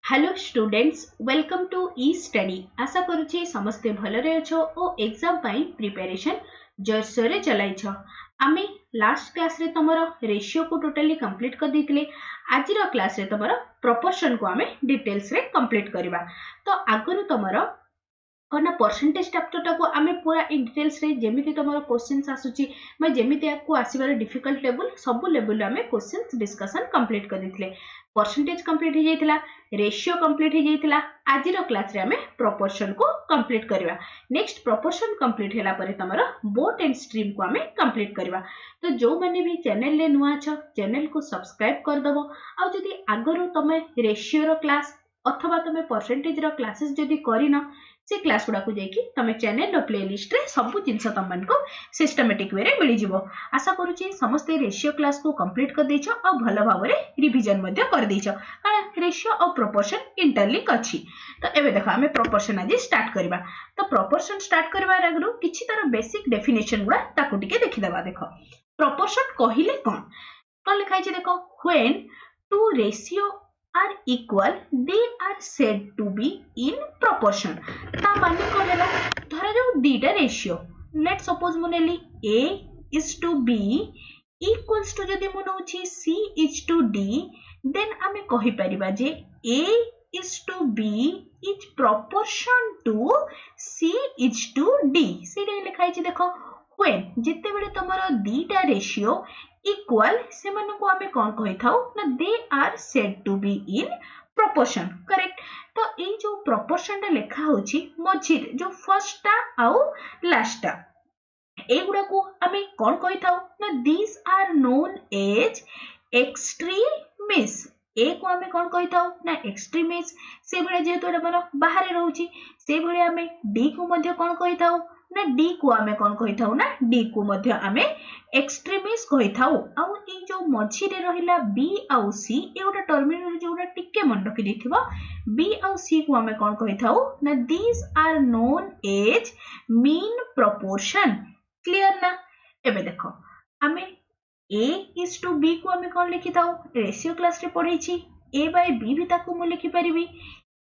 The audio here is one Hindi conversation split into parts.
Hello students, welcome to e study. आशा करुछि समस्ते भलरे अछो ओ एग्जाम पई प्रिपरेशन जोरसोरे चलाइछ। आमे लास्ट क्लास रे तमरो रेशियो को टोटली कंप्लीट कर दितले। आज रो क्लास रे तमरो प्रोपोर्शन को आमे डिटेल्स रे कंप्लीट करबा। तो आगरु तमरो कना परसेंटेज चैप्टर टाको आमे पूरा इन डिटेल्स रे जेमिति तमरो क्वेश्चंस आसुची मैं जेमिति आपको आसीबार डिफिकल्ट लेवल सब लेवल आमे क्वेश्चंस डिस्कशन कंप्लीट कर दितले। परसेंटेज कंप्लीट हो जाइतिला, रेशियो कंप्लीट हो जाइतिला। आज रो क्लास रे आमे प्रोपोर्शन को कंप्लीट करबा। नेक्स्ट प्रोपोर्शन कंप्लीट हैला परे तमरो बोथ एंड स्ट्रीम को आमे कंप्लीट करबा। तो जो माने भी चैनल ले नुआ छ चैनल को सब्सक्राइब कर दबो। आ जदी आगरो तमे रेशियो रो क्लास अथवा तमे परसेंटेज रो क्लासेस जदी करिना से क्लास गुडा को जाइकी तमे चैनल रो प्लेलिस्ट रे सब जिंस तमन को सिस्टमैटिक वे रे मिली जिवो। आशा करूची समस्त रेशियो क्लास को कंप्लीट कर दैछो और भलो भाबरे रिवीजन मध्ये कर दैछो, कारण रेशियो और प्रोपोर्शन इंटरलिंक अछि। तो एबे देखो हमें प्रोपोर्शन आज स्टार्ट करबा। तो प्रोपोर्शन स्टार्ट करबा आगरु किछि तार बेसिक डेफिनेशन गुडा ताको टिके देखि देबा। देखो प्रोपोर्शन कहिले कोन लिखाइ छै देखो, when two ratio are equal they are said to be in proportion। ता माने कोन हैला, धरा जो दीटा रेशियो लेट सपोज मु नेली a is to b equals to जदी मु नउछि c is to d, then आमे कहि परिबा जे a is to b is proportion to c is to d। सेरे लिखाइ छै देखो, when जिते बेले तमरो दीटा रेशियो इक्वल से माने को आमे कोन कहि थाउ ना they are said to be in proportion. Correct. तो ए जो प्रोपोर्शन टा लेखा होची मझी जो फर्स्ट टा आउ लास्ट टा ए गुडा को आमे कोन कहि थाउ ना दिस आर नोन एज एक्सट्रीमिस। ए को आमे कोन कहि थाउ ना एक्सट्रीमिस। से बेले जेतो हमर बाहर रहउची से बेले आमे डी को मध्ये कोन कहि थाउ ना डी को आमे कोन कहि थाउ ना डी को मध्ये आमे एक्सट्रीमिस कहि थाउ। आउ ए जो मझी रे रहिला बी आउ सी ए गोटा टर्मिनल जोटा टिके मन रखि देखिबो, बी आउ सी को आमे कोन कहि थाउ ना this are known as mean proportion. Clear ना। एबे देखो आमे a is to b को आमे कोन लिखि थाउ, रेशियो क्लास रे पढै छी a by b भी ताको मु लिखि परिबी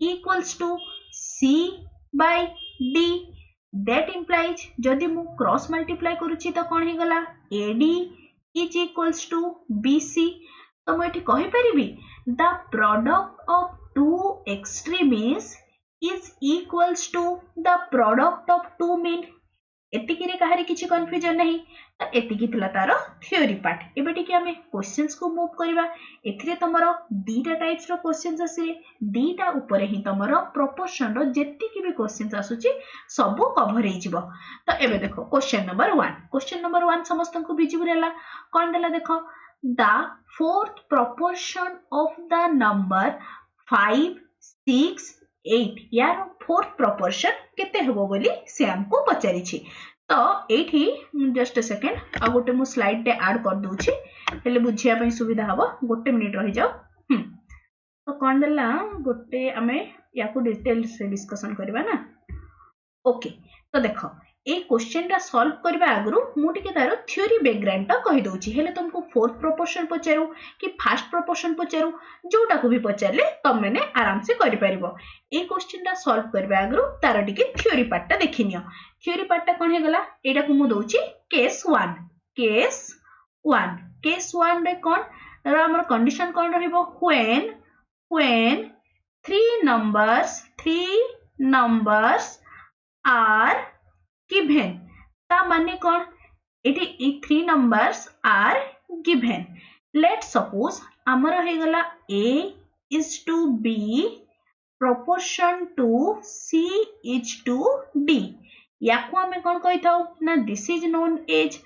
equals to c by d। that implies जदि मु क्रॉस मल्टीप्लाई करूची तो कोन हे गला AD is equals to BC। तो मैं एठी कहि परिबी the product of two extremes is equals to the product of two mean। एतिकी रे काहरे किछि कंफ्यूजन नहीं। तो एतिकी थिला तारो थ्योरी पार्ट। एबे टिके हमें क्वेश्चंस को मूव करबा। एथिरे तमरो दीटा टाइप्स रो क्वेश्चंस आसे, दीटा ऊपर ही तमरो प्रोपोर्शन रो जेतिकी भी क्वेश्चंस आसुची सब कवर हे जिवो। तो एबे देखो क्वेश्चन नंबर 1। क्वेश्चन नंबर 1 समस्त को विजिबल हैला। कोन देला देखो, the fourth proportion of the number 5 6 8 यार फोर्थ प्रोपोर्शन केते हबो बोली से हमको पचारि छी। तो एठी जस्ट अ सेकंड आ गोटे मु स्लाइड डे ऐड कर दोछि हेले बुझिया पई सुविधा हबो। गोटे मिनिट रहि जाओ। तो कोन देला गोटे हमें याको डिटेल से डिस्कशन करबा ना। ओके। तो देखो ए क्वेश्चन टा सॉल्व करबा आगरु मु टिके तारो थ्योरी बैकग्राउंड टा कहि दोछि। हेले तुमको फोर्थ प्रोपोर्शन पचारू कि फर्स्ट प्रोपोर्शन पचारू जोटा को भी पचारले तुम माने आराम से करि परिबो। ए क्वेश्चन टा सॉल्व करबा आगरु तारो टिके थ्योरी पार्ट टा देखिनियो। थ्योरी पार्ट टा कोन हे गला, एटा को मु दोछि केस 1। केस 1 केस 1 रे कोन रा हमर कंडीशन कोन रहइबो, when three numbers are given। ता माने कोन एटी 3 numbers are given। Let suppose हमर हे गला a is to b proportion to c is to d। याको हमें कोन कहि थाउ ना this is known as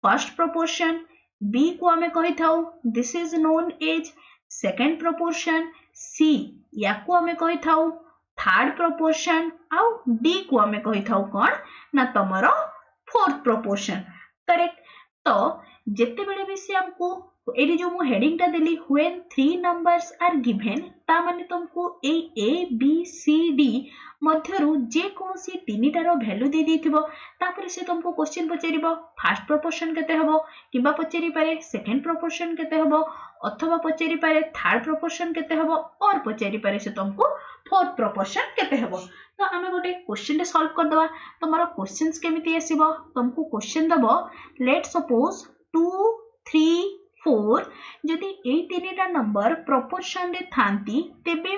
first proportion, b को हमें कहि थाउ this is known as second proportion, c याको हमें कहि थाउ थर्ड प्रोपोर्शन, आउ d को हमें कहि थाउ कोन ना तमरो फोर्थ प्रोपोर्शन। करेक्ट। तो जेते बेले भी से हमको एटी जो मु हेडिंग टा देली व्हेन 3 नंबर्स आर गिवन ता माने तुमको ए बी सी डी मध्यरु जे कोनसी तीनिटार वैल्यू दे देथिबो तापर से तुमको क्वेश्चन पचारिबो फर्स्ट प्रोपोर्शन केते हबो किबा पचारि पारे सेकंड प्रोपोर्शन केते हबो अथवा पचारि पारे थर्ड प्रोपोर्शन केते हबो और पचारि पारे से तुमको फोर्थ प्रोपोर्शन केते हबो। तो आमे गोटे क्वेश्चन सॉल्व कर दवा तमरो क्वेश्चंस केमिति आसीबो तुमको क्वेश्चन दबो लेट सपोज 2 3 4 जदि ए तीनटा नंबर प्रोपोर्शन रे थांती तेबे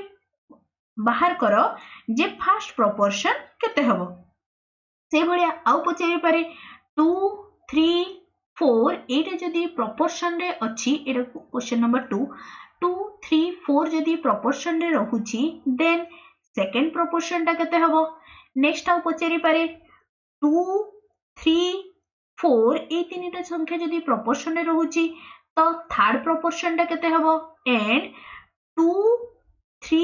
बाहर करो जे फर्स्ट प्रोपोर्शन केते हबो से भलिया आउ पचारि पारे 2 3 4 एटा जदि प्रोपोर्शन रे अछि एटा क्वेश्चन नंबर 2 2 3 4 जदि प्रोपोर्शन रे रहुछि देन सेकंड प्रोपोर्शन टा केते हबो नेक्स्ट आउ पचारि पारे 2 3 4 ए तीनटा संख्या जदि प्रोपोर्शन रे रहुछि तो थर्ड प्रोपोर्शन टा केते हबो एंड 2 3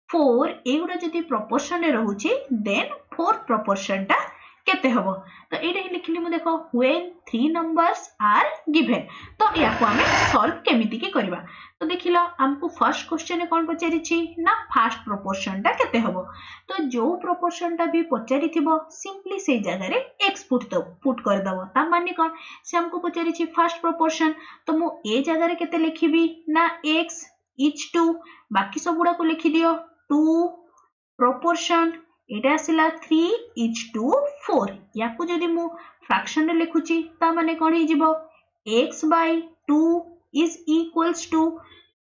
4 एगुडा जदि प्रोपोर्शन रे रहुछि देन फोर्थ प्रोपोर्शन टा केते हबो। तो एटा ही लिखली मु देखो व्हेन 3 नंबर्स आर गिवन तो या को हमें सॉल्व केमिति के करबा। तो देखिलो हमको फर्स्ट क्वेश्चन में कोन पचारि छी ना फर्स्ट प्रोपोर्शन टा केते हबो तो जो प्रोपोर्शन टा भी पचारि थिबो सिंपली से जगह रे x पुट कर दबो ता माने कोन से हमको पचारि छी फर्स्ट प्रोपोर्शन तो मु ए जगह रे केते लिखिबी ना x इच टू बाकी सब गुडा को लिखि दियो 2 प्रोपोर्शन एटा आसिला 3 इच टू 4 याकू जदि मु फ्रैक्शन रे लिखुची ता माने कोन हे जिवो x by 2 is equals to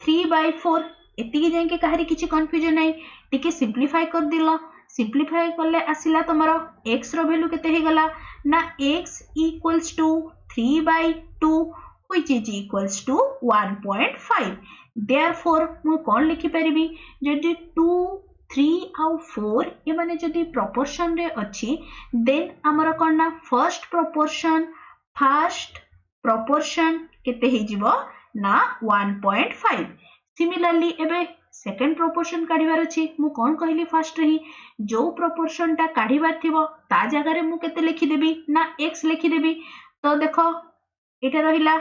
3 by 4 एतिकी जाय के काहरी किछि कंफ्यूजन नै टिके सिंपलीफाई कर दिलो सिंपलीफाई करले आसिला तमरो x रो वैल्यू केते हे गला ना x equals to 3 by 2 which is equals to 1.5 therefore मु कोन लिखि परिबी जदि 2 3 आउ 4 ए माने जदि प्रोपोर्शन रे अछि देन हमर कोन ना फर्स्ट प्रोपोर्शन केते हे जिवो ना 1.5 सिमिलरली एबे सेकंड प्रोपोर्शन काढिबार अछि मु कोन कहली फर्स्ट रही जो प्रोपोर्शन टा काढिबार थिबो ता जगह रे मु केते लिखि देबी ना x लिखि देबी। तो देखो एटा रहिला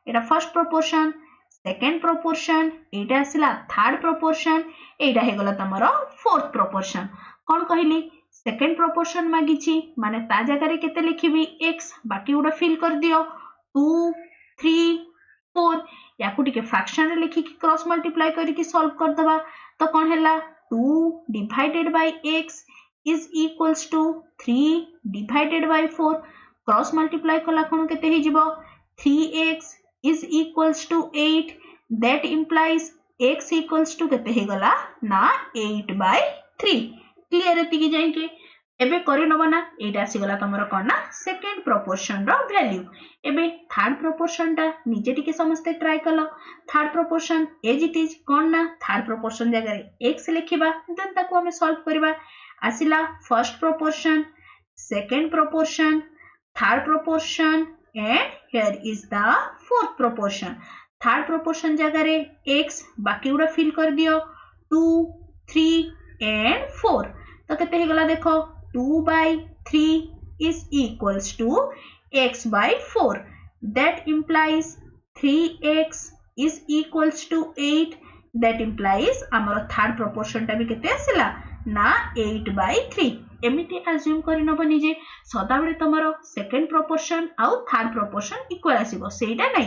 एटा फर्स्ट प्रोपोर्शन सेकंड प्रोपोर्शन एटा आसिला थर्ड प्रोपोर्शन एटा हे गला तमरो फोर्थ प्रोपोर्शन कोन कहली सेकंड प्रोपोर्शन मागिछि माने ता जगह रे केते लिखिबी x बाकी उडा फिल कर दियो 2 3 4 याकू टिके फ्रैक्शन रे लिखि कि क्रॉस मल्टीप्लाई करि कि सॉल्व कर दबा तो कोन हैला 2 divided by x is equals to 3 divided by 4 cross multiply कला कोन केते हे जिवो 3x is equals to 8 that implies x equals to केते हे गला ना 8 by 3 क्लियर एति कि जाय के एबे करि नबो ना एटा आसी गला तमरो कोन ना सेकंड प्रोपोर्शन रो वैल्यू। एबे थर्ड प्रोपोर्शन टा निजे टिके समस्त ट्राई कलो third proportion as it is कोन ना थर्ड प्रोपोर्शन जगह रे x लिखिबा देन ताको हमें सॉल्व करबा आसिला first proportion second proportion third proportion and here is the fourth proportion third proportion जगह रे x बाकी उडा फिल कर दियो 2 3 and 4 तो केते हे गला देखो 2 by 3 is equals to x by 4 that implies 3x is equals to 8 that implies हमरो थर्ड प्रोपोर्शन टा भी केते आसिला ना 8 by 3 एमिति अज्यूम करि नबो निजे सदा बेले तमरो सेकंड प्रोपोर्शन आउ थर्ड प्रोपोर्शन इक्वल आसीबो सेटा नै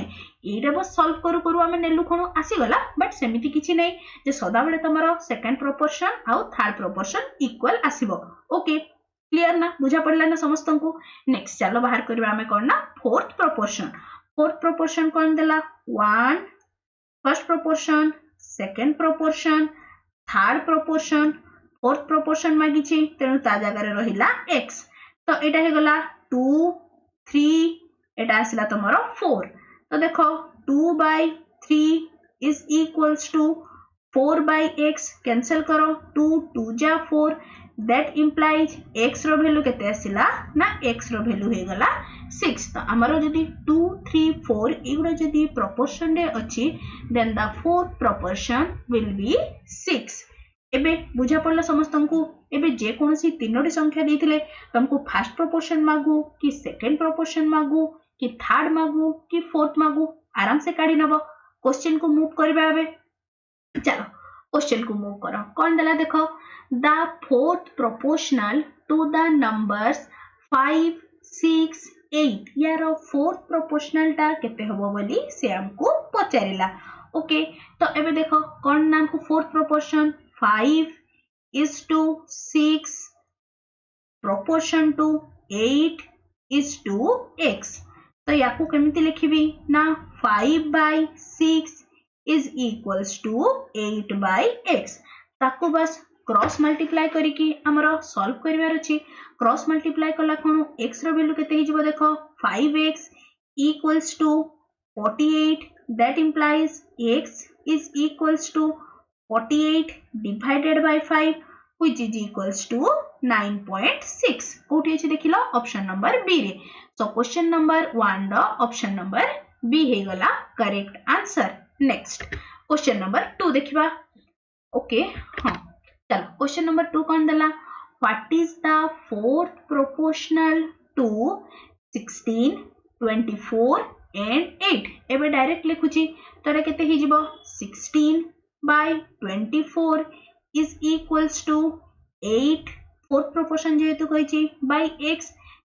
एटा बस सॉल्व करू करू हमें नेलु खणो आसी गला बट सेमिति किछि नै जे सदा बेले तमरो सेकंड प्रोपोर्शन आउ थर्ड प्रोपोर्शन इक्वल आसीबो। ओके क्लियर ना बुझा पड़ला ना समस्तन को। नेक्स्ट चलो बाहर करबा हमें कोन ना फोर्थ प्रोपोर्शन कोन देला 1 first proportion second proportion third proportion fourth proportion मागी छी तेनु ता जगह रे रहिला x तो एटा हे गला 2 3 एटा आसिला तमरो 4 तो देखो 2 by 3 is equals to 4 by x cancel करो 2 2 जा 4 that implies x रो वैल्यू केते आसिला ना x रो वैल्यू हे गला 6 तो हमरो जदी 2 3 4 एगुडा जदी प्रोपोर्शन रे अछि then the fourth proportion will be 6। एबे बुझा पड़ला समस्तन को एबे जे कोनसी तीनोटी संख्या देथिले तुमको फर्स्ट प्रोपोर्शन मागु कि सेकंड प्रोपोर्शन मागु कि थर्ड मागु कि फोर्थ मागु आराम से काढ़ी नब क्वेश्चन को मूव करबा एबे चलो क्वेश्चन को मूव करो कौन देला देखो the fourth proportional to the numbers 5 6 8 यार फोर्थ प्रोपोर्शनल टा केते हबो बोली से हमको पचारिला ओके तो एबे देखो कौन नाम को fourth proportion 5:6 proportion to 8:x तो याकू केमिति लिखिबी ना 5/6 is equals to 8/x ताकू बस क्रॉस मल्टीप्लाई करिकी हमरो सॉल्व करिवार अछि क्रॉस मल्टीप्लाई कला कोन x रो वैल्यू केते हिजबो देखो 5x equals to 48 that implies x is equals to 48 divided by 5 which is equals to 9.6 कोठी अछि देखिलो ऑप्शन नंबर बी रे सो क्वेश्चन नंबर 1 रो ऑप्शन नंबर बी हे गला correct answer next question number 2 देखिबा ओके हां चलो क्वेश्चन नंबर 2 कोन दला what is the fourth proportional to 16 24 and 8 एबे डायरेक्ट लिखुची तोरे केते हि जिवो 16/24 is equals to 8 fourth proportion जेहेतु कहिची by x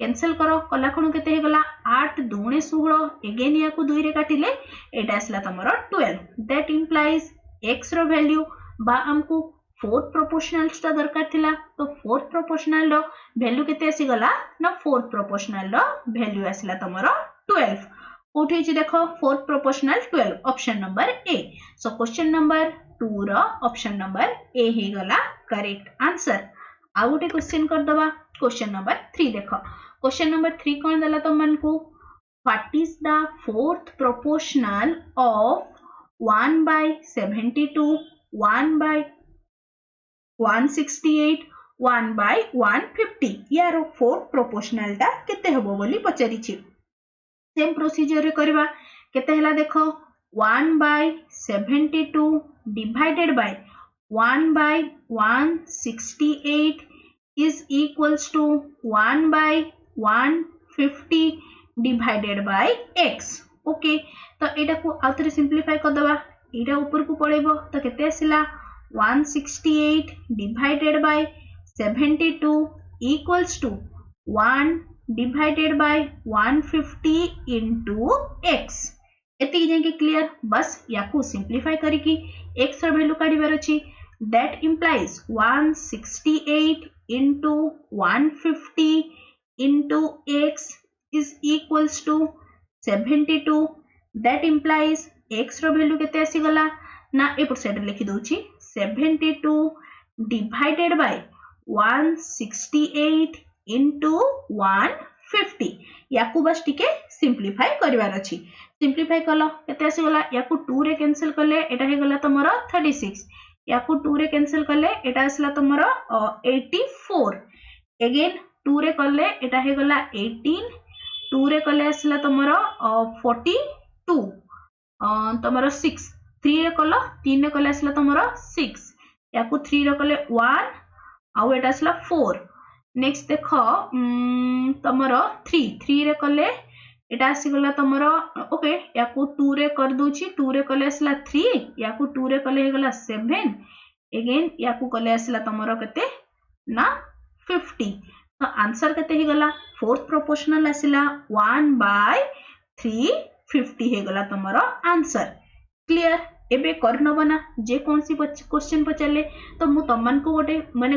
कैंसिल करो कला कोन केते हे गला 8 2 16 अगेन या को 2 रे काटिले एटा आसला तमरो 12 दैट इंप्लाइज x रो वैल्यू बा हमको फोर्थ प्रोपोर्शनल टा दरकार थिला तो फोर्थ प्रोपोर्शनल रो वैल्यू केते आसी गला ना फोर्थ प्रोपोर्शनल रो वैल्यू आसला तमरो 12 कोठी छि देखो fourth proportional 12 option number A so question number 2 रो ऑप्शन नंबर ए हे गला करेक्ट आंसर आ गोटे क्वेश्चन कर दबा क्वेश्चन नंबर 3 देखो क्वेश्चन नंबर 3 कोन दला तो मन को what is the fourth proportional of 1/72 1/168 1/150 यार फोर्थ प्रोपोर्शनल टा केते हबो बोली पचारि छि सेम प्रोसीजर रे करबा केते हला देखो 1/72 divided by 1/168 is equals to 1/150 divided by x okay तो एटा को आउतरे सिंपलीफाई कर दबा एटा ऊपर को पळेबो तो केते आसिला 168 divided by 72 equals to 1 divided by 150 into x एति जे के क्लियर बस याकू सिंपलीफाई करिकी x रो वैल्यू काढिबार अछि that implies 168 into 150 into x is equals to 72 that implies x रो वैल्यू केते आसी गला ना एपर साइड लिखि दोछि 72 divided by 168 into 150 याकू बस टिके सिंपलीफाई करिवार अछि सिंपलीफाई कलो केते आसी गला याकू 2 रे कैंसिल करले एटा हे गला तमरो 36 याकू 2 रे कैंसिल करले एटा आसला तमरो 84 अगेन 2 रे करले एटा हे गला 18 2 रे करले आसला तमरो 42 तमरो 6 3 रे करलो 3 रे करले आसला तमरो 6 याकू 3 रे करले 1 आउ एटा आसला 4 नेक्स्ट देखो तमरो 3 रे करले एटा आसी गला तमरो ओके याकू 2 रे कर दोछि 2 रे करले आसला 3 याकू 2 रे करले हे गला 7 अगेन याकू करले आसला तमरो केते ना 50 तो आंसर केते हे गला फोर्थ प्रोपोर्शनल आसिला 1/350 हे गला तमरो आंसर क्लियर एबे करनबो ना जे कोनसी क्वेश्चन पचाले तो मु तमन को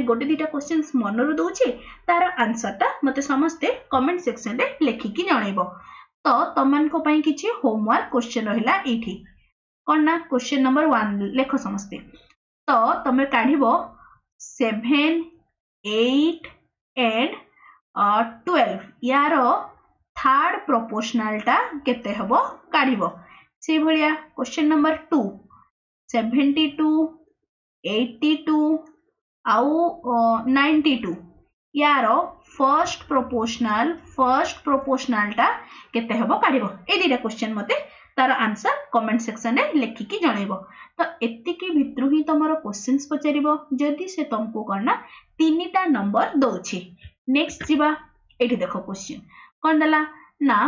गोटे दिटा क्वेश्चंस मनरो दोछि तार आंसर ता मते समस्ते कमेंट सेक्शन रे लेखि कि जणैबो तो तमन को पई किछि होमवर्क क्वेश्चन रहिला एठी कोन ना क्वेश्चन नंबर 1 लेखो समस्ते तो तमे काढिबो 7 8 एंड 12 यारो थर्ड प्रोपोर्शनल टा केते हबो काढिबो से भलिया क्वेश्चन नंबर 2 72 82 आउ 92 यारो फर्स्ट प्रोपोर्शनल टा केते हबो काढिबो ए दिटा क्वेश्चन मते तार आंसर कमेंट सेक्शन रे लिखि कि जणैबो तो एति की भितरु ही तमरो क्वेश्चंस पचारिबो जदी से तुमको करना तीनटा नंबर दोछि नेक्स्ट जिबा एठी देखो क्वेश्चन कोन दला ना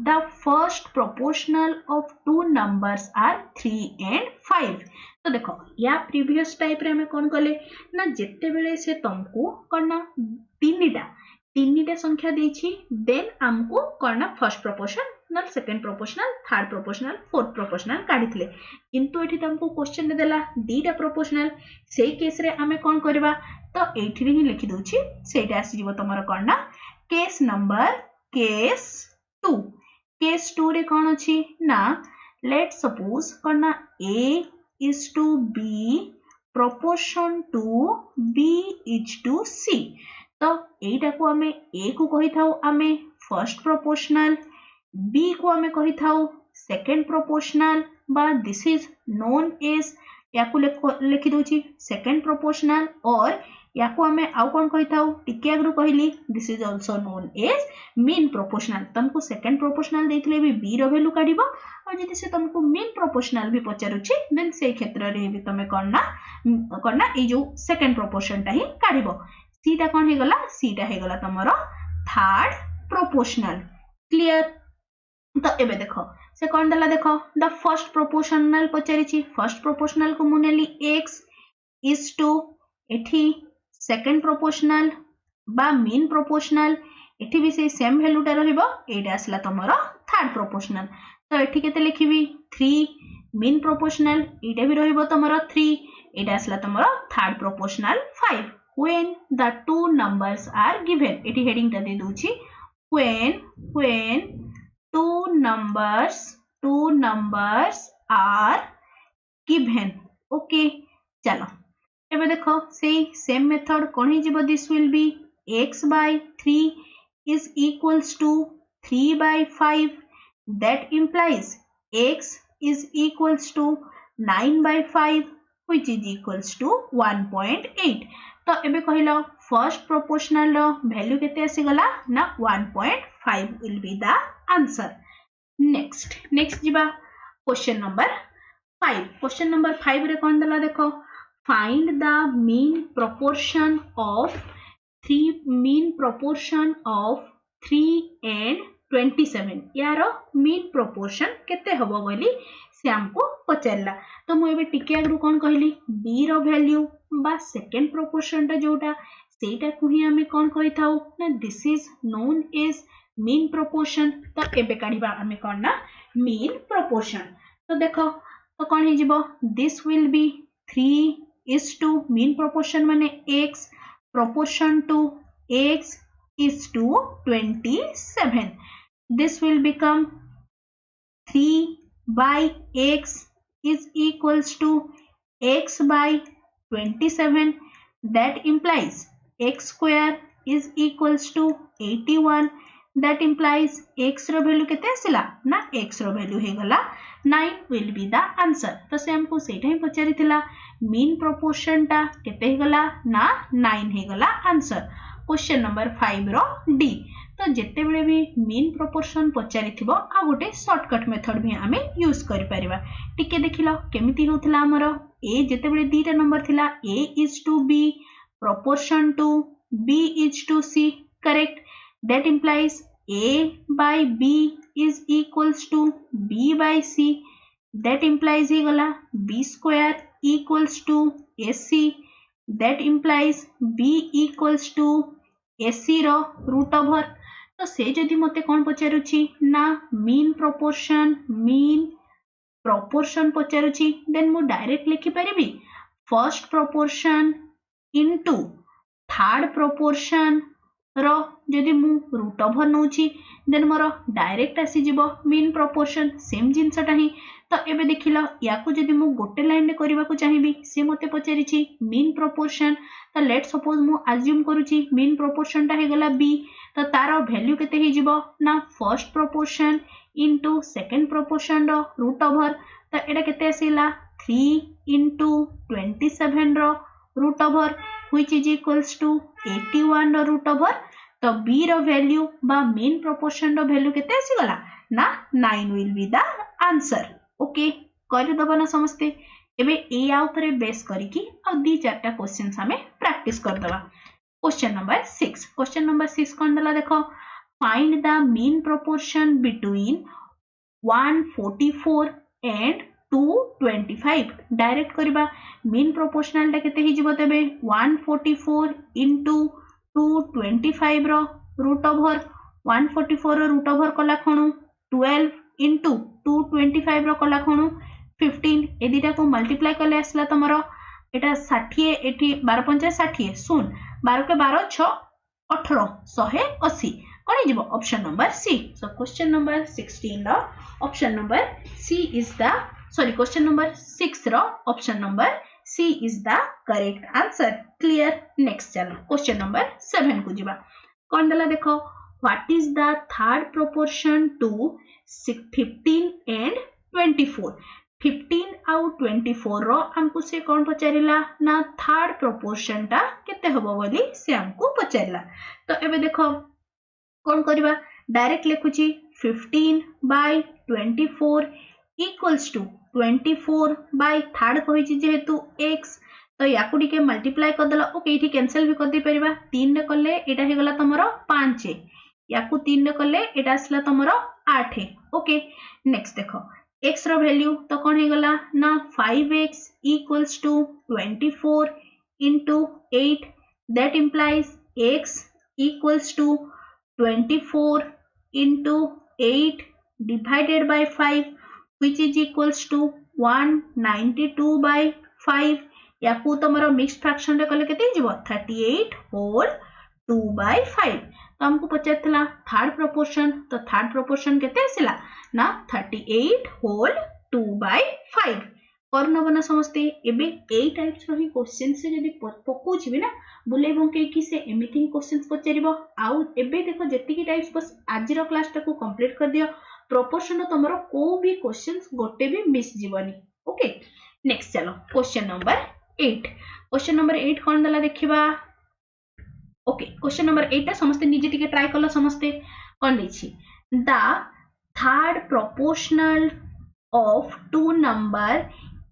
the first proportional of two numbers are 3 and 5. तो देखो या प्रीवियस टाइप रे हमें कौन कले ना जेते बेले से तुमको करना तीनटा संख्या देछि देन हमको करना first proportional second proportional third proportional fourth proportional काढितले किंतु एठी तुमको क्वेश्चन देला दीटा प्रोपोर्शनल से केस रे हमें कौन करबा तो एठी रे ही लिखि दोछि सेटा आसी जीवो तमरो करना केस नंबर केस 2 केस 2 रे कौन अछि ना लेट सपोज करना a is to b proportion to b is to c तो एटा को हमें a को कहि थाउ हमें फर्स्ट प्रोपोर्शनल b को हमें कहि थाउ सेकंड प्रोपोर्शनल बा दिस इज नोन एज या को लिखि दोछि सेकंड प्रोपोर्शनल और या को हमें आउ कोन कहि थाउ टिके आगरु कहली this is also known as mean proportional तुमको सेकंड प्रोपोर्शनल देथिले भी b रो वैल्यू काढिबो और जदि से तुमको मीन प्रोपोर्शनल भी पचारुछि देन से क्षेत्र रे भी तमे करना ए जो सेकंड प्रोपोर्शन ता ही काढिबो सीटा कौन है गला सीटा है गला तमरो थर्ड प्रोपोर्शनल क्लियर तो एबे देखो से कौन दला देखो द फर्स्ट प्रोपोर्शनल पचारिछि फर्स्ट प्रोपोर्शनल को मुनेली x is to एठी सेकंड प्रोपोर्शनल बा मीन प्रोपोर्शनल एठी भी से सेम वैल्यू टा रहइबो एटा असला तमरो थर्ड प्रोपोर्शनल तो एठी केते लिखिबी 3 मीन प्रोपोर्शनल एटा भी रहइबो तमरो 3 एटा असला तमरो third proportional 5 when the two numbers are given एटी हेडिंग ता दे दोछि when two numbers are given ओके चलो एबे देखो से सेम मेथड कोन हे जिवो this will be x by 3 is equals to 3 by 5 that implies x is equals to 9 by 5 which is equals to 1.8 तो एबे कहिलो फर्स्ट प्रोपोर्शनल रो वैल्यू केते आसी गला ना 1.5 will be the answer next जिबा क्वेश्चन नंबर 5 रे कोन दला देखो find the mean proportion of 3 and 27 यारो मीन प्रोपोर्शन केते हबो बोली से हमको पचरला तो मु एबे टिके आगरु कोन कहली b रो वैल्यू बा सेकंड प्रोपोर्शन टा जोटा सेटा को ही हमें कोन कहि थाउ ना this is known as mean proportion तो एबे काढिबा हमें कोन ना मीन प्रोपोर्शन तो देखो तो कोन हे जिवो this will B 3 is to mean proportion माने x proportion to x is to 27 this will become 3 by x is equals to x by 27 that implies x square is equals to 81 that implies x रो वैल्यू केते आसिला ना x रो वैल्यू हे गला 9 will be the answer तो से हमको सेटा ही पचारि थिला मीन प्रोपोर्शन टा केते हे गला ना 9 हे गला answer question number 5 rho D तो जेते बेले भी मीन प्रोपोर्शन पचारि थिबो आ गोटे शॉर्टकट मेथड भी हमें यूज करि परिबा टिके देखिलो केमिति होथला हमरो a जेते बेले दीटा नंबर थिला a is to b proportion to b is to c correct that implies a by b is equals to b by c that implies he gala b square equals to ac that implies b equals to ac रो रूट ओवर तो से जदि मते कोन पचारुछि ना मीन प्रोपोर्शन पचारुछि देन मु डायरेक्ट लिखि परिबी first proportion into third proportion रो जदि मु रूट ओवर नउछि देन मोर डायरेक्ट आसी जिवो मीन प्रोपोर्शन सेम जिंसटा ही तो एबे देखिलो याकू जदि मु गोटे लाइन रे करबा को चाहिबी से मते पचारिछि मीन प्रोपोर्शन तो लेट सपोज मु अज्यूम करूछि मीन प्रोपोर्शन टा हे गला b तो तारो वैल्यू केते हे जिवो ना first proportion into second proportion रो रूट ओवर तो एडा केते आसीला 3 इनटू 27 रो root over which is equals to 81 रो रूट ओवर तो b रो वैल्यू बा मीन प्रोपोर्शन रो वैल्यू केते आसी गला ना 9 will be the answer okay कर दबो ना समझते एबे ए आ ऊपर बेस करिकी आ दी चारटा क्वेश्चंस हमें प्रैक्टिस कर दबा क्वेश्चन नंबर 6 कोन दला देखो find the mean proportion between 144 and 225 direct करबा मीन प्रोपोर्शनल टा केते हिजबो तबे 144 into 225 रो रूट ओवर 144 रो रूट ओवर कला खणु 12 into 225 रो कला खणु 15 ए दिटा को मल्टीप्लाई करले आसला तमरो एटा 60 एठी 12 50 60 सुन 12 के 12 6 18 180 कौन है option number C so question number 16 रो option number C is the sorry question number 6 रो option number C is the correct answer clear next चलो क्वेश्चन नंबर 7 को जिबा कौन दला देखो what is the third proportion to 15 and 24 15 आउ 24 रो हमको से कौन पचारिला ना थर्ड प्रोपोर्शन टा केते हबो बोली से हमको पचारिला तो एबे देखो कौन करबा डायरेक्ट लिखुची 15 by 24 equals to 24 by third कहिची जेहेतु x तो याकू टिके मल्टीप्लाई कर दला ओके इठी कैंसिल भी कर दे परिबा 3 रे करले एटा हे गला तमरो 5 याकू 3 रे करले एटा असला तमरो 8 ओके नेक्स्ट देखो x रो वैल्यू तो कौन हे गला ना 5x equals to 24 into 8 that implies x equals to 24 into 8 divided by 5 which is equals to 192 by 5 याकू तमरो mix fraction रे कले केते हिजबो 38 whole 2 by 5 तो हमको पचारथला थर्ड प्रोपोर्शन तो थर्ड प्रोपोर्शन केते आसिला ना 38 whole 2 by 5 करनबना समस्ते एबे ए टाइप्स रो ही क्वेश्चन से जदी पको छिबे ना बुले बंके कि से एमिथिंग क्वेश्चंस पचारिबो आउ एबे देखो जेति की टाइप्स बस आज रो क्लास टा को कंप्लीट कर दियो प्रोपोर्शन तमरो को भी क्वेश्चंस गोटे भी मिस जीवनी ओके नेक्स्ट चलो क्वेश्चन नंबर 8 क्वेश्चन नंबर 8 कोन दला देखिबा ओके क्वेश्चन नंबर 8 टा समस्ते निजे टिके ट्राई करलो समस्ते कोन देछि the third proportional of two number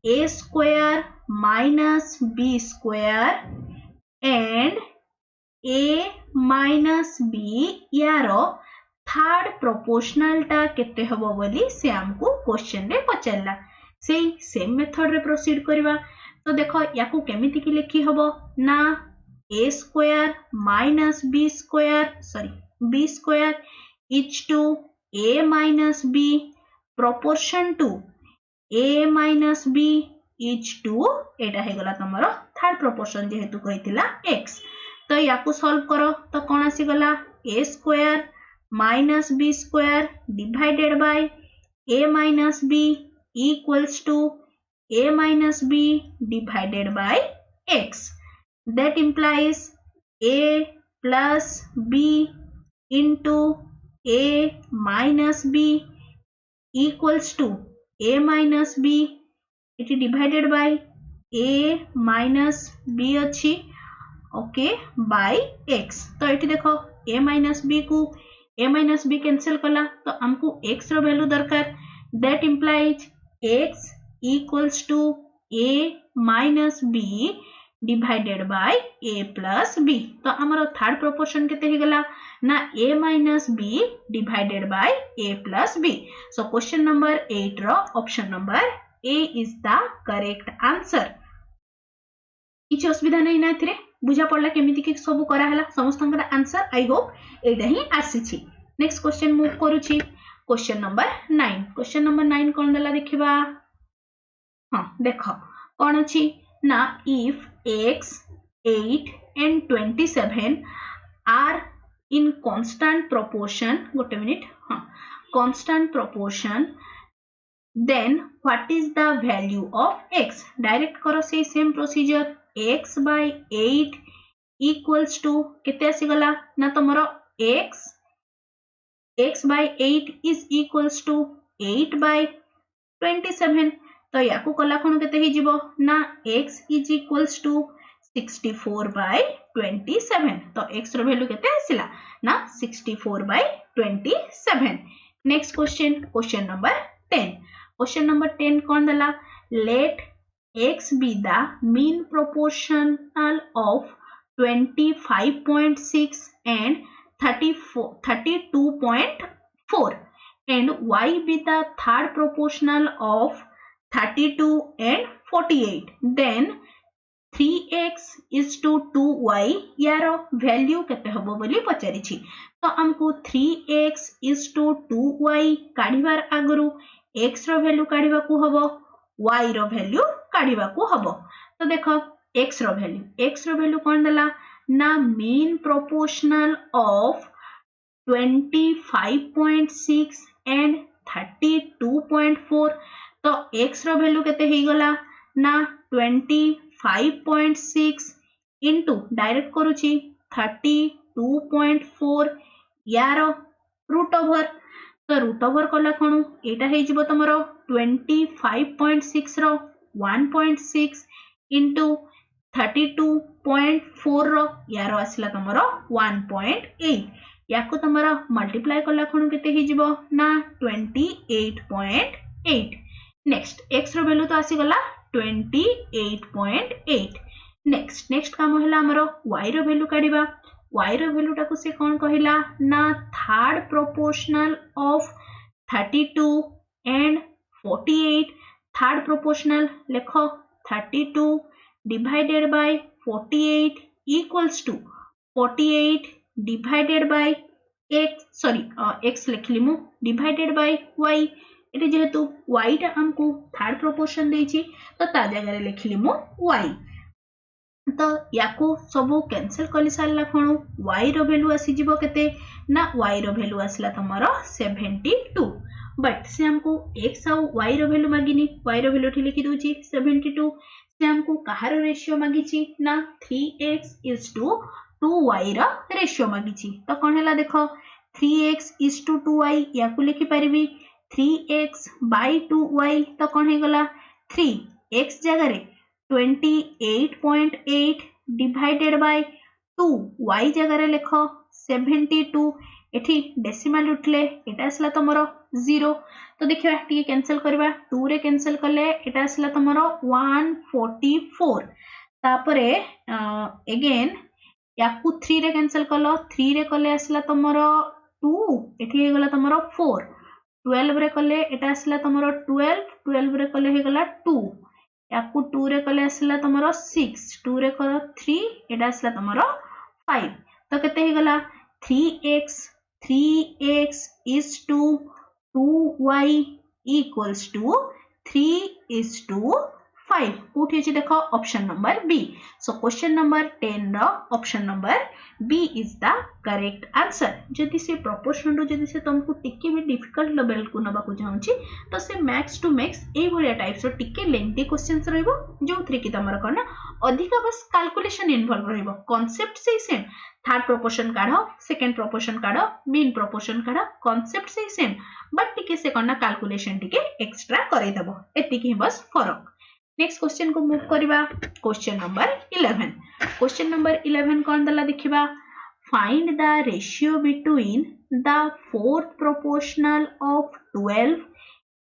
a square minus b square and a minus b यारो थर्ड प्रोपोर्शनल टा केते हबो बोली से हमको क्वेश्चन रे पचरला से सेम मेथड रे प्रोसीड करबा तो देखो याकू केमिति की लिखी हबो ना a square minus b square sorry b square each to a minus b proportion to a minus b each to एटा हे गला तमरो थर्ड प्रोपोर्शन जेहेतु कहितिला x तो याकू सॉल्व करो तो कोन आसी गला a square minus b square divided by a minus b equals to a minus b divided by x that implies a plus b into a minus b equals to a minus b it is divided by a minus b अच्छी ओके by x तो ये देखो a minus b को a minus b कैंसिल कला तो हमको x रो वैल्यू दरकार that implies x equals to a minus b divided by a plus b तो हमारा थर्ड प्रोपोर्शन केते ही गला ना a minus b divided by a plus b so question number 8 रो option number a is the correct answer किछ असुविधा नहीं ना थिरे बुझा पड़ला केमिति कि सब करा हला समस्तंकर आंसर आई होप एटा ही आसीछि नेक्स्ट क्वेश्चन मूव करूछि क्वेश्चन नंबर 9 कोन दला देखिबा हां देखो कोन अछि ना if x 8 and 27 are in constant proportion गोटे मिनिट हां constant proportion then what is the value of x direct करो से same procedure x by 8 equals to केते आसी गला ना तमरो x by 8 is equals to 8 by 27 तो याकू कला खण केते ही जीवो ना x is equals to 64 by 27 तो x रो वैल्यू केते आसिला ना 64 by 27 next question number 10 question number 10 कोन दला late x be the mean proportional of 25.6 and 32.4 and y be the third proportional of 32 and 48, then 3x is to 2y यार वैल्यू केते हबो बोली पचारिछि। तो हमको 3x is to 2y काढिबार आगरु x रो वैल्यू काढिबा को हबो, y रो वैल्यू काढिबा को हबो। तो देखो x रो वैल्यू कोन देला ना मीन प्रोपोर्शनल ऑफ 25.6 and 32.4। तो x रो वैल्यू केते हे गला ना 25.6 इंटू डायरेक्ट करूची 32.4 यार रूट ओवर। तो रूट ओवर कला कोन एटा हे जिवो तमरो 25.6 रो 1.6 इंटू 32.4 रो यार आसला तमरो 1.8 याको तमरा मल्टीप्लाई कला कोन केते हे जिवो ना 28.8। नेक्स्ट x रो वैल्यू तो आसी गला 28.8। नेक्स्ट काम होला हमरो y रो वैल्यू काढिबा। y रो वैल्यू टाको से कोन कहिला ना third proportional of 32 and 48। Third proportional लेखो 32 divided by 48 equals to 48 divided by x लिखली मु डिवाइडेड बाय y। एटे जेहेतु y टा हमको थर्ड प्रोपोर्शन देछि तो ता जगह रे लिखली मु y। तो याको सबो कैंसिल कर सारला कोन y रो वैल्यू आसी जिवो केते ना y रो वैल्यू आसला तमरो 72। बट से हमको x और y रो वैल्यू मागिनी, y रो वैल्यू लिखि दोची 72। से हमको कहार रेशियो मागिची ना 3x is to 2y रो रेशियो मागिची। तो कोन हला देखो 3x is to 2y याको लिखि परिबी 3x by 2y। तो कौन है गला 3x जगह रे 28.8 डिवाइडेड बाय 2 y जगह रे लिखो 72। एठी डेसिमल उठले एटा असला तमरो 0। तो देखिबा टी कैंसिल करबा 2 रे कैंसिल करले एटा असला तमरो 144। तापरे अगेन याकू 3 रे कैंसिल करलो 3 रे करले असला तमरो 2 एठी हे गला तमरो 4। 12 रे कले एटा असला तमरो 12 रे कले हे गला 2 याकू 2 रे कले असला तमरो 6 2 रे करो 3 एटा असला तमरो 5। तो केते हे गला 3x is to 2y equals to 3 is to 5 कोठी अछि देखो option number B. So question number 10 रो option number B is the correct answer. जदि से प्रोपोर्शन रो जदि से तुमको टिके भी डिफिकल्ट लेवल को नबा को चाहूची तो से मैक्स टू मैक्स ए भलिया टाइप्स रो टिके लेंथी क्वेश्चंस रहइबो जोथरे कि तमरा करना अधिक बस कैलकुलेशन इन्वॉल्व रहइबो। कांसेप्ट से सेम, थर्ड प्रोपोर्शन काढो, सेकंड प्रोपोर्शन काढो, मीन प्रोपोर्शन काढो, कांसेप्ट से सेम बट टिके से करना कैलकुलेशन टिके एक्स्ट्रा करै देबो। एति कि बस फरक। नेक्स्ट क्वेश्चन को मूव करिबा क्वेश्चन नंबर 11। क्वेश्चन नंबर 11 कोन दला देखिबा find the ratio between the fourth proportional of 12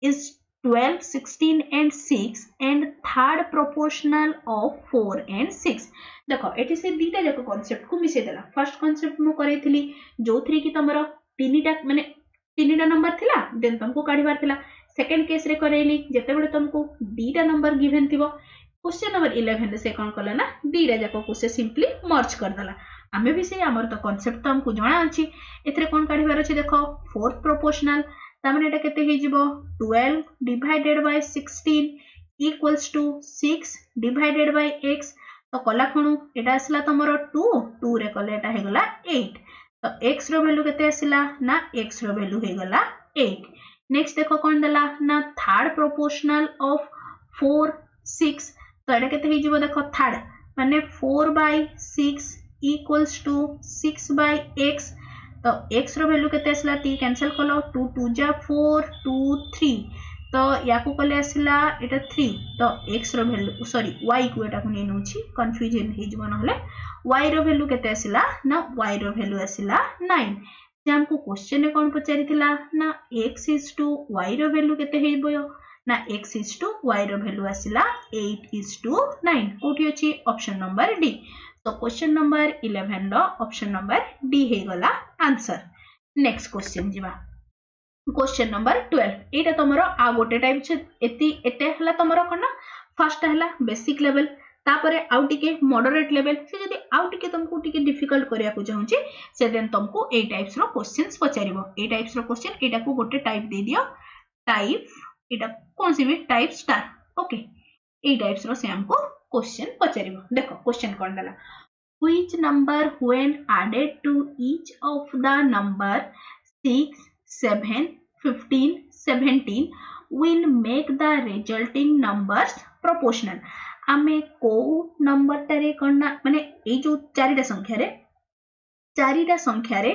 is 12 16 and 6 and third proportional of 4 and 6। देखो एठी से दीटा जको कांसेप्ट को मिसे देला। फर्स्ट कांसेप्ट मु करैथिली जोथरी कि तमरो तीनिटा नंबर थिला देन तुमको काढिबार थिला। सेकंड केस रे करैली जेते बेले तुमको दीटा नंबर गिवन थिबो क्वेश्चन नंबर 11 रे से कोन कला ना दीटा जको को से सिंपली मर्ज कर देला। आमे भी से हमर तो कांसेप्ट तो हमको जणा अछि। एथरे कोन काढिबार अछि देखो फोर्थ प्रोपोर्शनल तामने एटा केते हे जिवो 12 divided by 16 equals to 6 divided by x। तो कला खणु एटा असला तमरो 2 रे कले एटा हे गला 8। तो x रो वैल्यू केते आसिला ना x रो वैल्यू हे गला 8। नेक्स्ट देखो कोन दला ना थर्ड प्रोपोर्शनल ऑफ 4 6। तो एटा केते हे जिवो देखो थर्ड माने 4 by 6 equals to 6 by x। तो x रो वैल्यू केते आसला टी कैंसिल कलो 2 2 जा 4 2 3। तो याकू कले आसला एटा 3। तो x रो वैल्यू सॉरी y को एटा को नै नउची कंफ्यूजन हे जबो नहले y रो वैल्यू केते आसला ना y रो वैल्यू आसला 9। जे हमको क्वेश्चन में कोन पचारिथिला ना x is to y रो वैल्यू केते हेबो ना x is to y रो वैल्यू आसला 8 is to 9 कोठी अछि ऑप्शन नंबर डी। तो क्वेश्चन नंबर 11 रो ऑप्शन नंबर डी हे गला आंसर। नेक्स्ट क्वेश्चन जीवा क्वेश्चन नंबर 12 एटा तमरो आ गोटे टाइप छ एते हला तमरो कोन फर्स्ट हला बेसिक लेवल तापरे आउ टिके मॉडरेट लेवल से जदी आउ टिके तुमको टिके डिफिकल्ट करिया को चाहूची से देन तुमको ए टाइप्स रो क्वेश्चंस पचारिबो ए टाइप्स रो क्वेश्चन एटा को गोटे टाइप दे दियो टाइप एटा कोन सी भी टाइप स्टार ओके ए टाइप्स रो से हमको क्वेश्चन पचारिबो देखो क्वेश्चन कोन दला which number when added to each of the number 6 7 15 17 will make the resulting numbers proportional आमे को नंबर टारे करना माने ए जो चारिटा संख्या रे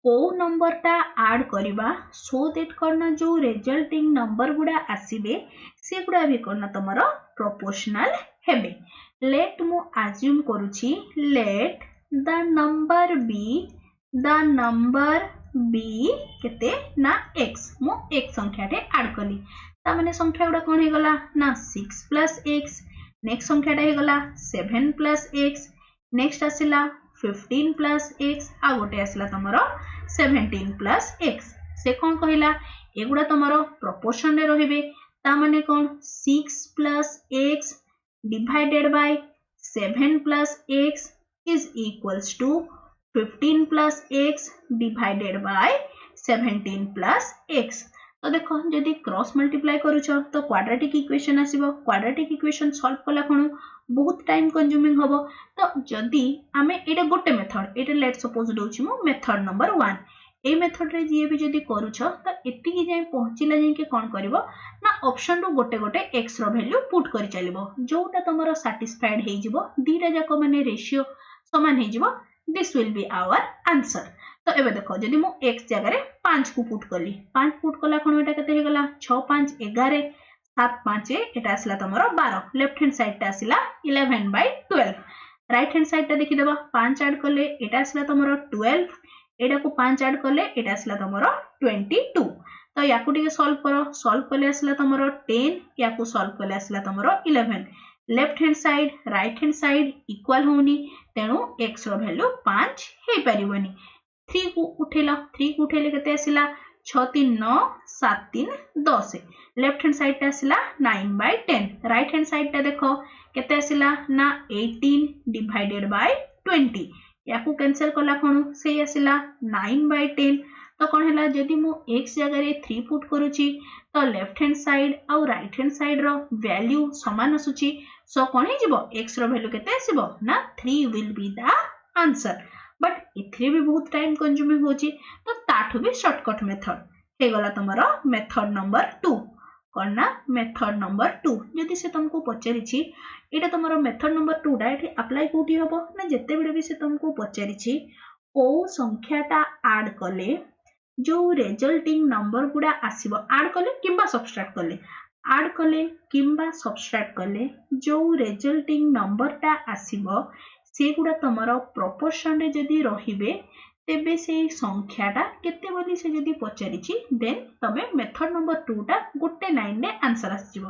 को नंबर टा ऐड करबा सो दैट करना जो रिजल्टिंग नंबर गुडा आसीबे से गुडा भी करना तमरो प्रोपोर्शनल हेबे लेट मु अज्यूम करूची लेट द नंबर बी केते ना x मु एक संख्या टे ऐड कली ता माने संख्या गुडा कोन हे गला ना 6 + x नेक्स्ट संख्या टा हे गला 7 + x नेक्स्ट आसिला 15 + x आ गोटे आसिला तमरो 17 + x से कोन कहिला एगुडा तमरो प्रोपोर्शन रे रहिबे ता माने कोन 6 + x divided by 7 + x is equals to 15 + x divided by 17 + x तो देखो जदि क्रॉस मल्टीप्लाई करूछ तो क्वाड्रेटिक इक्वेशन आसीबो क्वाड्रेटिक इक्वेशन सॉल्व कला कोन बहुत टाइम कंज्यूमिंग हबो तो जदि आमे एटा गोटे मेथड एटा लेट सपोज दोछि मो मेथड नंबर 1 ए मेथड रे जे भी जदि करूछ तो एति की जाय पहुंचिला जाय के कोन करबो ना ऑप्शन रो गोटे गोटे x रो वैल्यू पुट करि चलिबो जोटा तमरो सैटिस्फाइड हे जिवो दीटा जाको माने रेशियो समान हे जिवो this will be our answer तो एबे देखो जदि मो x जगह रे 5 को पुट करली 5 पुट कला कोन एटा कते हे गला 6 5 11 7 5 एटा आसला तमरो 12 लेफ्ट हैंड साइड ता आसला 11/12 राइट हैंड साइड ता देखि देबा 5 ऐड करले एटा आसला तमरो 12 एटा को 5 ऐड करले एटा आसला तमरो 22 तो याकू टिके सॉल्व करले आसला तमरो 10 याकू सॉल्व करले आसला तमरो 11 left hand side right hand side equal होनी तेनु x रो वैल्यू 5 हे परिबनी 3 को उठेला 3 को उठेले केते आसिला 6 3 9 7 3 10 लेफ्ट हैंड साइड ता आसिला 9/10 राइट हैंड साइड ता देखो केते आसिला ना 18 डिवाइडेड बाय 20 याकू कैंसिल कला कोन से आसिला 9/10 तो कोन हला जदि मु x जगह रे 3 पुट करूची तो लेफ्ट हैंड साइड और राइट हैंड साइड रो वैल्यू समान आसुची सो कोन हे जिवो x रो वैल्यू केते आसीबो ना 3 will be the answer but इथरे भी बहुत टाइम कंज्यूमिंग होची तो ताठो भी शॉर्टकट मेथड हे गला तमरो मेथड नंबर 2 करना मेथड नंबर 2 जदि से तुमको पचारिछि एटा तमरो मेथड नंबर 2 डायरेक्टली अप्लाई कोठी होबो ना जते बेले भी से तुमको पचारिछि ओ संख्याटा ऐड कले जो रिजल्टिंग नंबर गुडा आसीबो ऐड कले किंबा सब्ट्रैक्ट कले ऐड कले किंबा सब्ट्रैक्ट कले जो रिजल्टिंग नंबर ता आसीबो से गुडा तमरो प्रोपोर्शन रे जदि रहिबे तेबे से संख्याटा केते बोली से जदि पचारिछि देन तबे मेथड नंबर 2 टा गोटे लाइन रे आंसर आसीबो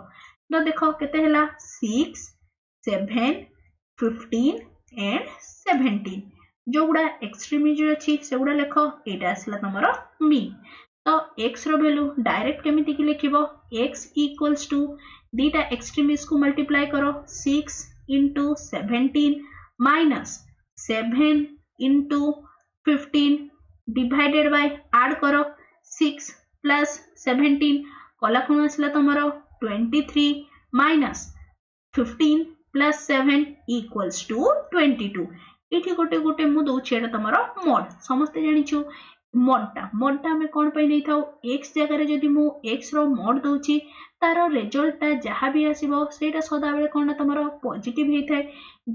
तो देखो केते हला 6 7 15 एंड 17 जो गुडा एक्सट्रीमिज अछि से गुडा लेखो एटा आसला तमरो मी तो x रो वैल्यू डायरेक्ट केमिति कि लिखिबो x इक्वल्स टू दीटा एक्सट्रीमिज को मल्टीप्लाई करो 6 * 17 माइनस 7 * 15 डिवाइडेड बाय ऐड करो 6 + 17 कला कोन आसला तमरो 23 माइनस 15 + 7 इक्वल्स टू 22 एठी गोटे गोटे मु दउ छेडा तमरो मोड समस्त जानिछु मोड ता में कोन पय नै थाउ x जगह रे जदि मु x रो मोड दउची तारो रिजल्ट ता जहा भी आसीबो सेटा सदा बेले कोन तमरो पॉजिटिव हे थाए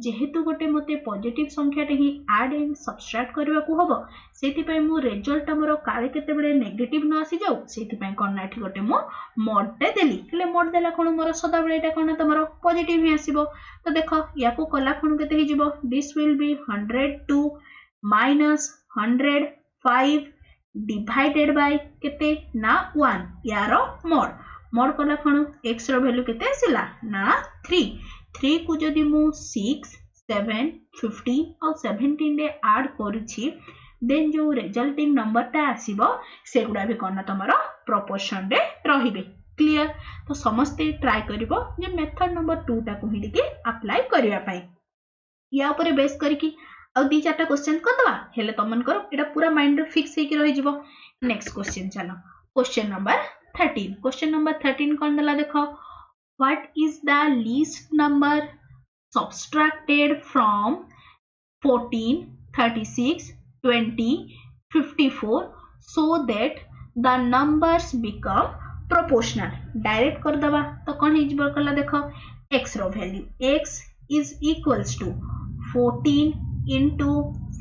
जेहेतु गोटे मते पॉजिटिव संख्या टे ही ऐड एंड सब्ट्रैक्ट करबा को हबो सेति पय मु रिजल्ट हमरो काले केते बेले नेगेटिव न आसी जाउ सेति पय कोन एठी गोटे मु मोड टे देली ले मोड देला कोन मोर सदा बेले एटा कोन तमरो पॉजिटिव ही आसीबो तो देखो याको कला कोन केते ही जिवो this will B 102 minus 105 divided by केते ना 1 यारो मोड कला कोन x रो वैल्यू केते आसिला ना 3 को जदि मु 6 7 50 और 17 रे ऐड करूछि देन जो रिजल्टिंग नंबर ता आसीबो सेगुडा भी कोन तमरो प्रोपोर्शन रे रहिबे क्लियर तो समस्ते ट्राई करिवो जे मेथड नंबर 2 ता को हिडी के अप्लाई करिया पई या ऊपर बेस करके आ दी चारटा क्वेश्चन कर दवा हेले तमन करो एटा पूरा माइंड रे फिक्स हेके रहि जिवो नेक्स्ट क्वेश्चन चलो क्वेश्चन नंबर 13 कोन दला देखो what is the least number subtracted from 14 36 20 54 so that the numbers become proportional direct कर दबा तो कौन हिजबर कला देखो x रो value x is equals to 14 into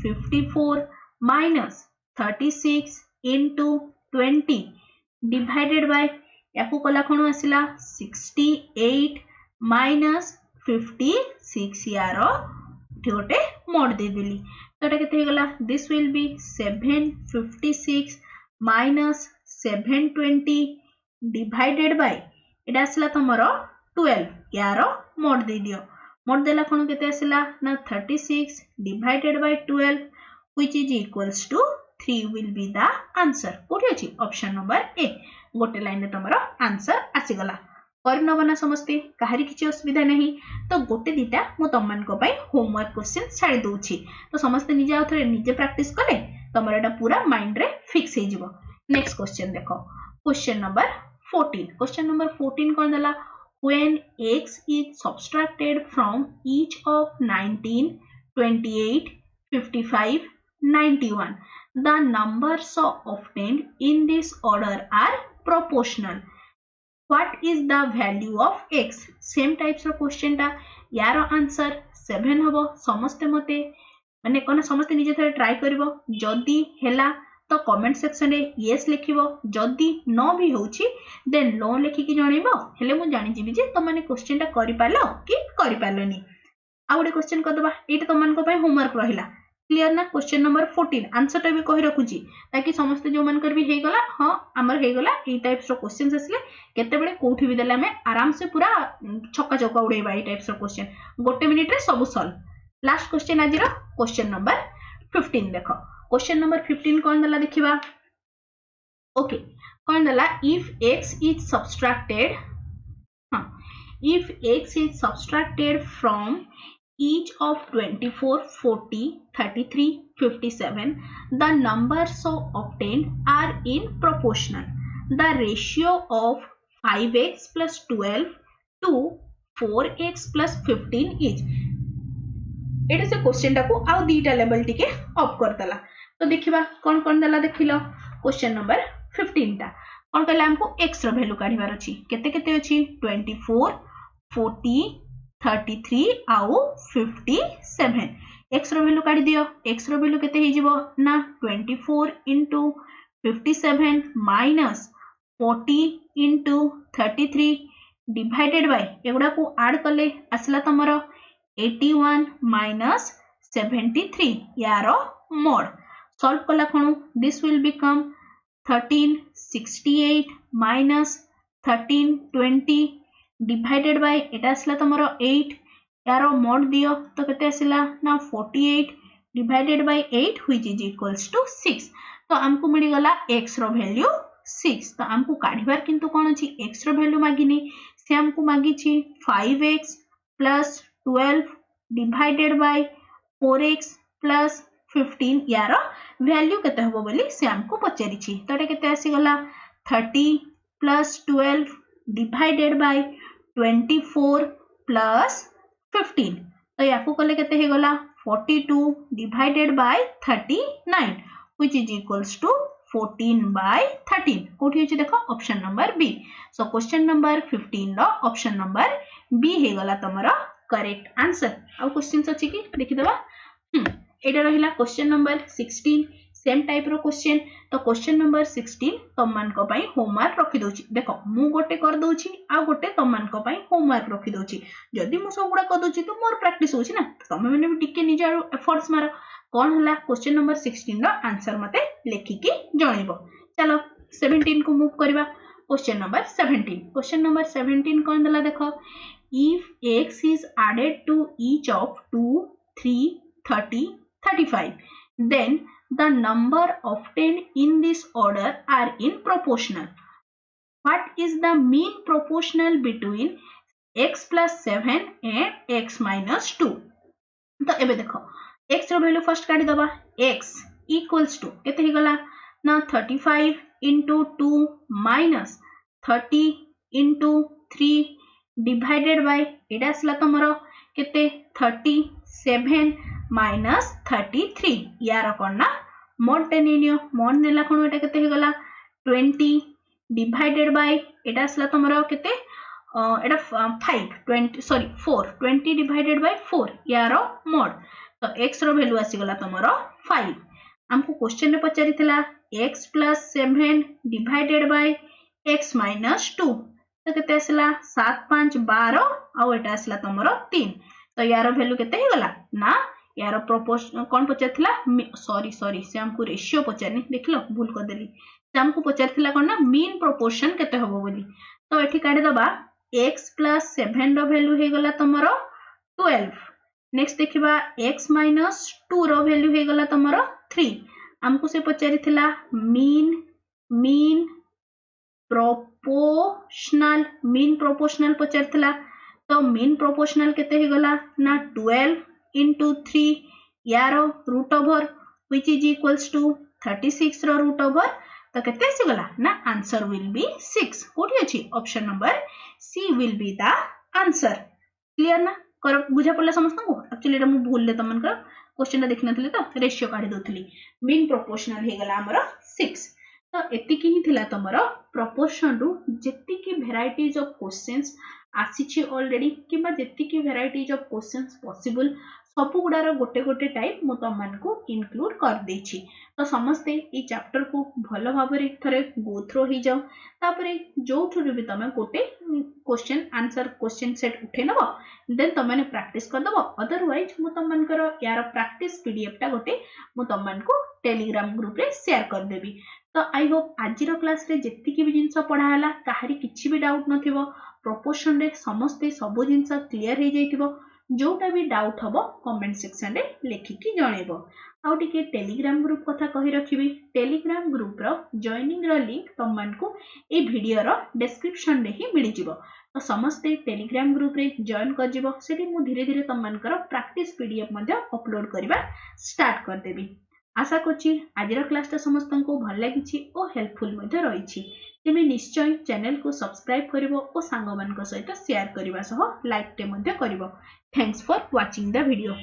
54 minus 36 into 20 divided by याकू कला कोन आसिला 68 minus 56 यार गोटे मोड दे देली तो एटा केते गला this will B 756 minus 720 divided by एटा आसला तमरो 12 यार मोड दे दियो मोड देला कोन केते आसला ना 36 divided by 12 which is equals to 3 will be the answer कोठी अछि ऑप्शन नंबर ए गोटे लाइन रे तमरो आंसर आसी गला कर नबना समस्ते कहारी किछि असुविधा नहीं तो गोटे दीटा मु तमन को पई होमवर्क क्वेश्चन छाड़ी दोछि तो समस्ते निजे आउथरे निजे प्रैक्टिस कले तमरा एटा पूरा माइंड रे फिक्स हे जिवो नेक्स्ट क्वेश्चन देखो क्वेश्चन नंबर 14 कोन दला when x is subtracted from each of 19 28 55 91 the numbers obtained in this order are proportional what is the value of x same types of question टा यार आंसर 7 हबो समस्ते मते माने कोन समस्ते निजे थरे ट्राई करबो जदी हेला तो कमेंट सेक्शन रे यस लिखिबो जदी न भी होउची देन नो लिखि कि जणैबो हेले मु जानि जिवि जे त माने क्वेश्चन टा करि पालो कि करि पालोनी आ गोटे क्वेश्चन कर दबा एटा त मन को पय होमवर्क रहिला क्लियर ना क्वेश्चन नंबर 14 आंसर टा भी कहि रखुची ताकि समस्त जो मन कर भी हे गला हां हमर हे गला ए टाइप्स रो क्वेश्चंस असले केते बेले कोठी भी देला में आराम से पूरा छक्का चौका उड़ेबा ए टाइप्स रो क्वेश्चन गोटे मिनिट रे सब सॉल्व लास्ट क्वेश्चन आज रो क्वेश्चन नंबर 15 देखो क्वेश्चन नंबर 15 कोन दला देखिबा ओके कोन दला if x is subtracted if x is subtracted from each of 24 40 33 57 the numbers obtained are in proportional the ratio of 5x plus 12 to 4x plus 15 is एटा से क्वेश्चन टा को आउ दीटा लेवल टिके अप कर दला तो देखिबा कोन दला देखिलो क्वेश्चन नंबर 15 टा कोन कहला हमको x रो वैल्यू काढिबार अछि केते केते अछि 24 40 33 आउ 57 x रो वैल्यू काढि दियो x रो वैल्यू केते हे जिवो ना 24 into 57 minus 40 into 33 divided by एगुडा को ऐड करले असला तमरो 81 minus 73 यारो मोड सॉल्व कला खणु this will become 1368 minus 1320 divided by एटा असला तमरो 8 यारो मोड दियो तो केते असला ना 48 divided by 8 which is equals to 6 तो हमको मिली गला x रो वैल्यू 6 तो हमको काढिबार किंतु कोन अछि x रो वैल्यू मागिनी से हमको मागी छी 5x plus 12 divided by 4x plus 15 यारो वैल्यू केते हबो बोली से हमको पचारि छी तो एटा केते आसी गला 30 plus 12 divided by 24 plus 15 तो याको कले केते हे गला 42 divided by 39 which is equals to 14 by 13 कोठी अछि देखो option number B so question number 15 रो ऑप्शन नंबर बी हे गला तमरा करेक्ट आंसर आ क्वेश्चन अछि कि देखि दबा एटा रहिला क्वेश्चन नंबर 16 सेम टाइप रो क्वेश्चन तो क्वेश्चन नंबर 16 तमन को पई होमवर्क रखि दोछि देखो मु गोटे कर दोछि आ गोटे तमन को पई होमवर्क रखि दोछि जदी मु सब गुडा कर दोछि तो मोर प्रैक्टिस होछि ना तमे माने भी टिके निजा एफर्ट्स मारो कोन हला क्वेश्चन नंबर 16 रो आंसर मते लेखि के जणैबो चलो 17 को मूव करबा क्वेश्चन नंबर 17 कोन दला देखो if x is added to each of 2 3, 30, 35. Then the number obtained in this order are in proportional. What is the mean proportional between x plus 7 and x minus 2? तो एबे देखो x रो वैल्यू फर्स्ट काढी दबा x इक्वल्स टू केते हे गला ना 35 into 2 minus 30 into 3 divided by एटा असला तमरो केते 37 minus 33 यार कोन ना मोड टेनियो मोड नेला कोन एटा केते हे गला 20 divided by एटा असला तमरो केते एटा 4 20 divided by 4 यारो मोड तो x रो वैल्यू आसी गला तमरो 5 हमको क्वेश्चन रे पचारि थिला x plus 7 divided by x minus 2 तो केते असला 7 5 12 आ एटा असला तमरो 3 तो यारो वैल्यू केते हे गला ना यारो प्रोपोर्शन कोन पचारथिला सॉरी से हमको रेशियो पचारनी देखलो भूल कर देली से हमको पचारथिला कोन ना मीन प्रोपोर्शन केते होबो बोली तो एठी काढी दबा x plus 7 रो वैल्यू हे गला तमरो 12 नेक्स्ट देखिबा x minus 2 रो वैल्यू हे गला तमरो 3 हमको से पचारथिला मीन प्रोपोर्शनल पचारथिला तो मीन प्रोपोर्शनल केते हे गला ना 12 into 3 यारो root over which is equals to 36 रो रूट ओवर तो केते आसी गला ना आंसर विल बी 6 कोठी अछि option number C will be the answer clear ना कर बुझा पड़ला समस्त को एक्चुअली एटा मु भूल ले तमन कर क्वेश्चन देखि नथले तो रेशियो काढी दोथली मीन प्रोपोर्शनल हे गला हमर 6 तो एतिकी ही थिला तमरो प्रोपोर्शन रु जेतिकी वेराइटीज ऑफ क्वेश्चंस आसीछि ऑलरेडी किबा जेतिकी वेराइटीज ऑफ क्वेश्चंस पॉसिबल सब गुडार गोटे गोटे टाइप मु तमन को इंक्लूड कर देछि तो समस्ते ई चैप्टर को भलो भाबरे थरे गो थ्रो ही जाओ तापरे जोठुरु भी तमे गोटे क्वेश्चन आंसर क्वेश्चन सेट उठे नबो देन तमने प्रैक्टिस कर दबो अदरवाइज मु तमन कर यार प्रैक्टिस पीडीएफ टा गोटे मु तमन को टेलीग्राम ग्रुप रे शेयर कर देबी तो आई होप आज रो क्लास रे जेतिकी भी जिंस पढ़ा हला काहरी किछि भी डाउट नथिबो प्रोपोर्शन रे समस्ते सब जिंस क्लियर हो जाइतिबो जोटा भी डाउट हबो कमेंट सेक्शन रे लिखिकी जणेबो आउ टिके टेलीग्राम ग्रुप कथा कहि रखिबी टेलीग्राम ग्रुप रो जॉइनिंग रो लिंक तमन को ए वीडियो रो डिस्क्रिप्शन रे ही मिलि जिवो तो समस्ते टेलीग्राम ग्रुप रे जॉइन कर जिवो सेठी मु धीरे धीरे तमन कर प्रैक्टिस पीडीएफ मध्ये अपलोड करबा स्टार्ट कर देबी आशा करछि आजिर क्लास ता समस्त को भल लागिछि ओ हेल्पफुल मध्ये रहिछि तेबे निश्चय चैनल को सब्सक्राइब करिवो ओ सांग मान को सहित शेयर करबा सह लाइक टे मध्ये करिवो thanks for watching the video.